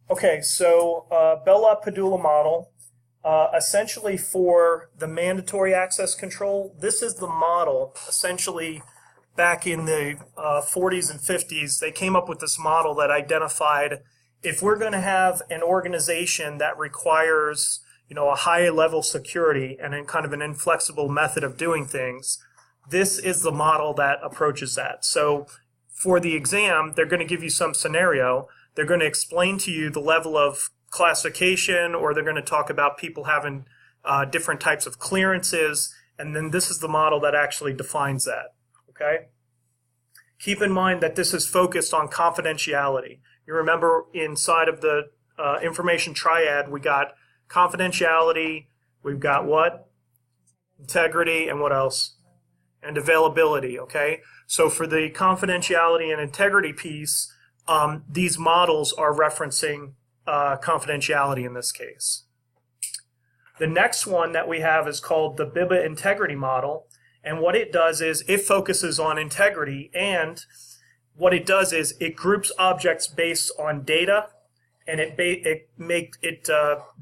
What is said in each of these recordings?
Okay, so Bell-LaPadula model, essentially for the mandatory access control, this is the model. Essentially, back in the 40s and 50s, they came up with this model that identified if we're going to have an organization that requires, a high level security and in kind of an inflexible method of doing things, this is the model that approaches that. So for the exam, they're going to give you some scenario. They're going to explain to you the level of classification, or they're going to talk about people having different types of clearances, and then this is the model that actually defines that. Okay? Keep in mind that this is focused on confidentiality. You remember inside of the information triad, we got confidentiality, we've got what? Integrity, and what else? And availability, okay? So for the confidentiality and integrity piece, these models are referencing confidentiality in this case. The next one that we have is called the BIBA integrity model, and what it does is it focuses on integrity, and what it does is it groups objects based on data, and it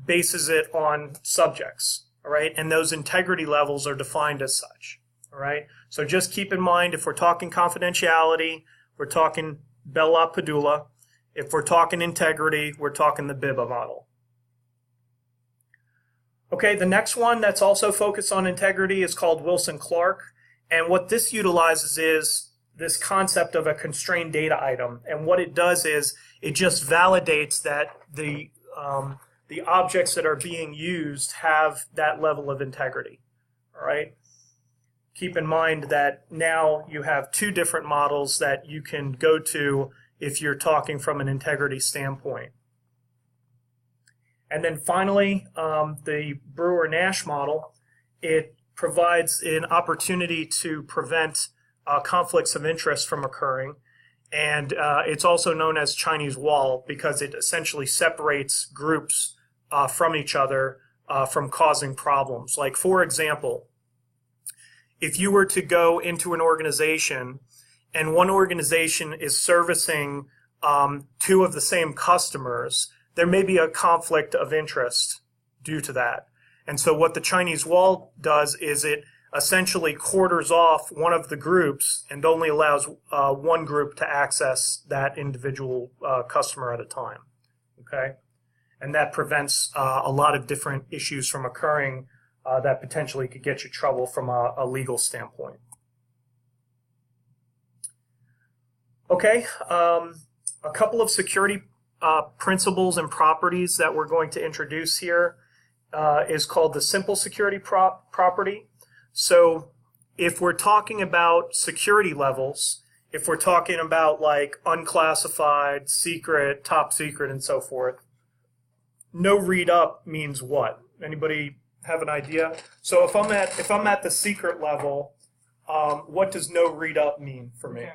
bases it on subjects, all right? And those integrity levels are defined as such, all right? So just keep in mind, if we're talking confidentiality, we're talking Bell-LaPadula. If we're talking integrity, we're talking the BIBA model. Okay, the next one that's also focused on integrity is called Wilson-Clark, and what this utilizes is this concept of a constrained data item, and what it does is it just validates that the objects that are being used have that level of integrity. All right. Keep in mind that now you have two different models that you can go to if you're talking from an integrity standpoint. And then finally, the Brewer-Nash model, it provides an opportunity to prevent conflicts of interest from occurring. And it's also known as Chinese wall because it essentially separates groups from each other from causing problems. Like, for example, if you were to go into an organization and one organization is servicing two of the same customers, there may be a conflict of interest due to that. And so what the Chinese wall does is it essentially quarters off one of the groups and only allows one group to access that individual customer at a time. Okay? And that prevents a lot of different issues from occurring that potentially could get you trouble from a legal standpoint. Okay, a couple of security principles and properties that we're going to introduce here is called the simple security property. So if we're talking about security levels, if we're talking about like unclassified, secret, top secret, and so forth, no read up means what? Anybody have an idea? So if I'm at the secret level, what does no read up mean for me?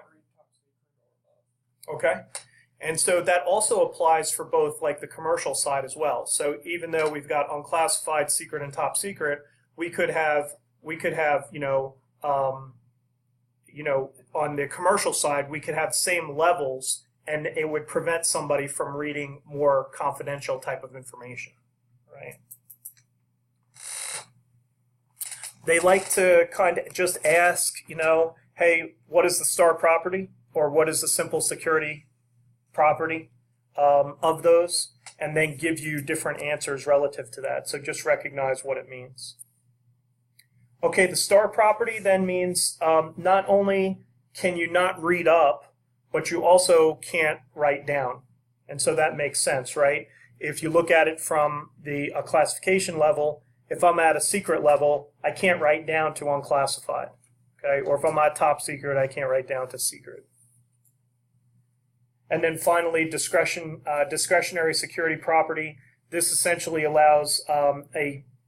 Okay. And so that also applies for both like the commercial side as well. So even though we've got unclassified, secret, and top secret, we could have on the commercial side, we could have same levels, and it would prevent somebody from reading more confidential type of information, right? They like to kind of just ask, hey, what is the star property, or what is the simple security property of those, and then give you different answers relative to that. So just recognize what it means. Okay, the star property then means not only can you not read up, but you also can't write down. And so that makes sense, right? If you look at it from a classification level, if I'm at a secret level, I can't write down to unclassified. Okay, or if I'm at top secret, I can't write down to secret. And then finally, discretionary security property. This essentially allows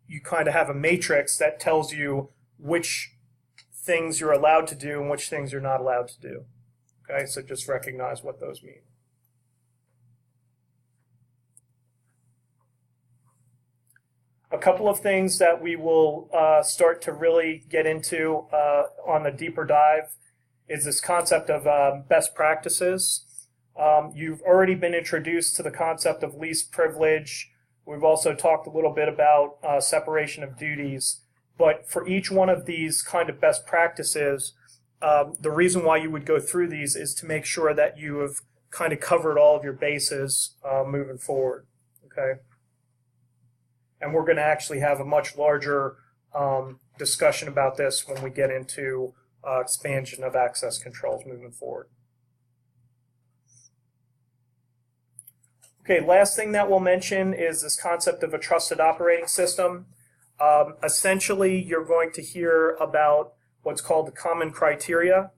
you kind of have a matrix that tells you which things you're allowed to do and which things you're not allowed to do. Okay, so just recognize what those mean. A couple of things that we will start to really get into on the deeper dive is this concept of best practices. You've already been introduced to the concept of least privilege. We've also talked a little bit about separation of duties. But for each one of these kind of best practices, the reason why you would go through these is to make sure that you have kind of covered all of your bases moving forward. Okay. And we're going to actually have a much larger discussion about this when we get into expansion of access controls moving forward. Okay, last thing that we'll mention is this concept of a trusted operating system. Essentially, you're going to hear about what's called the common criteria.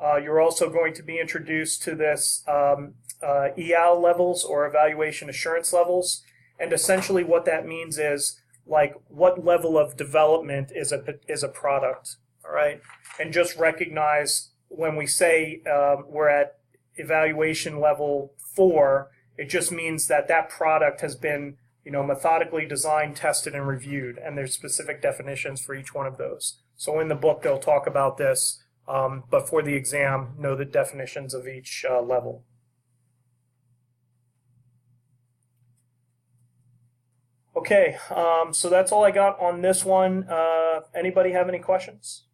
You're also going to be introduced to this EAL levels, or evaluation assurance levels. And essentially what that means is, like, what level of development is a product, all right? And just recognize when we say we're at evaluation level 4, it just means that that product has been, methodically designed, tested, and reviewed, and there's specific definitions for each one of those. So in the book, they'll talk about this, but for the exam, know the definitions of each level. Okay, so that's all I got on this one. Anybody have any questions?